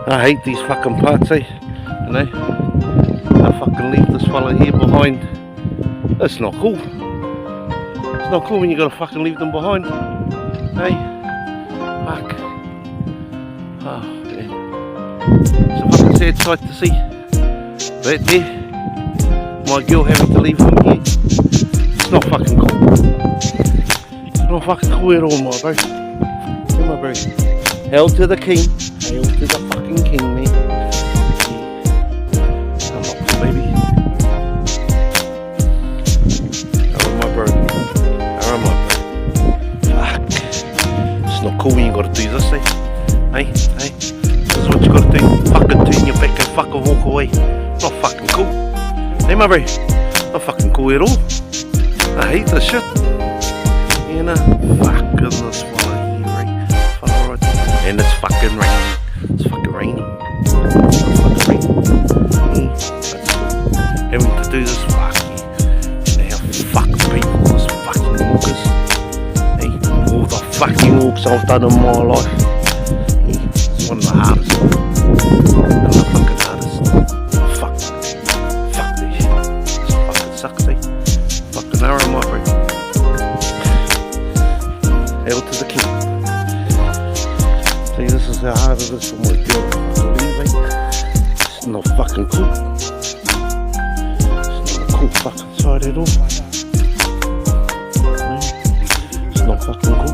I hate these fucking parts, eh? You know? I fucking leave this fella here behind. That's not cool. It's not cool when you gotta fucking leave them behind. Hey? Fuck. Oh, man. It's a fucking sad sight to see. Right there. My girl having to leave him here. It's not fucking cool. It's not fucking cool at all, my bro. Yeah, my bro. Hail to the king. Hail to the fucking king, man. Come on, baby. Hail my bro. Hail my bro. Fuck. It's not cool when you gotta do this, eh? Hey, hey. This is what you gotta do. Fucking turn your back and fucking walk away. Not fucking cool. Hey, my bro. Not fucking cool at all. I hate this shit. You know, fucking this fella here, right? Fella right there. And it's fucking raining. It's fucking raining. It's fucking raining. Hey, that's cool. Having to do this fucking. You know how fucking people, this fucking walkers. Hey, all the fucking walks I've done in my life. Hey, it's one of the hardest. One of the fucking hardest. Fuck. Fuck this shit. This fucking sucks, eh? Fucking arrow, my bro. Hail to the king. See, this is how hard it is for my girl to leave, eh? It's not fucking cool. It's not a cool fucking side at all. It's not fucking cool.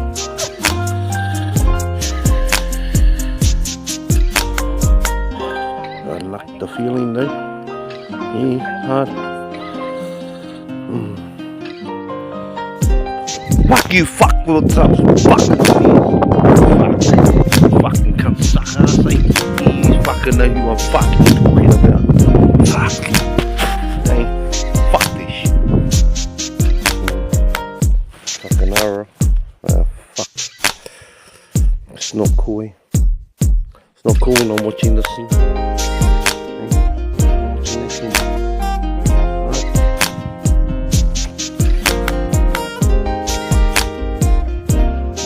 I like the feeling though. Yeah, hard. Fuck you, fuck what's up, fucking fucking cunt sucker, say. You fucking know who I'm fucking talking about. Fuck. Hey, fuck this shit. Fucking Auuurah. Fuck. It's not cool, eh? It's not cool when I'm watching this scene.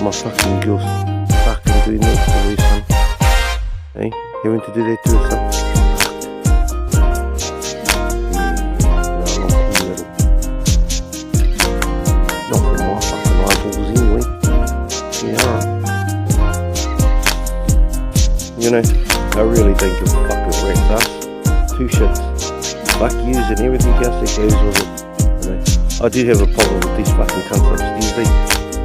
My fucking girls fucking doing that to her son. Hey, having to do that to her son. No, not cool at all. Not from my fucking eyeballs anyway. Yeah. You know, I really don't give a fuck with rat's ass. Two shits. Fuck yous and everything else that goes with it. You know, I do have a problem with these fucking cunts upstairs, eh?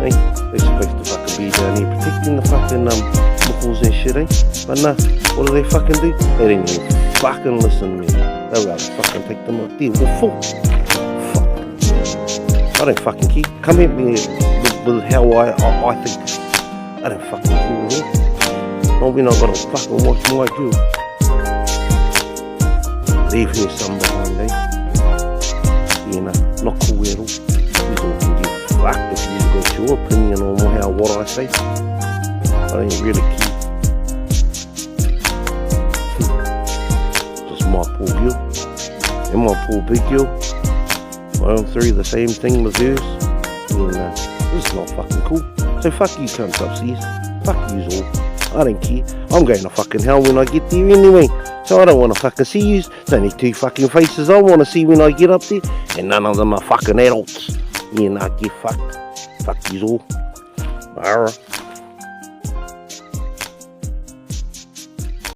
Hey, they're supposed to fucking be down here protecting the fucking Mokos and shit, eh? But nah, what do they fucking do? They didn't even fucking listen to me. They'll go fucking take them up there. What for? Fuck. I don't fucking care. Come at me with how I think. I don't fucking care with that. Not when I gotta fucking watch my girl. Leave her some behind, eh? You know, not cool at all. You don't give fuck if you got your opinion on what I say. I don't really care. Just my poor girl. And my poor big girl. I went through the same thing with hers. And this is not fucking cool. So fuck you cunts upstairs. Fuck yous all. I don't care. I'm going to fucking hell when I get there anyway. So I don't want to fucking see yous. It's only two fucking faces I want to see when I get up there. And none of them are fucking adults. Yeah, nah, get fucked. Fuck yous all. Auuurah.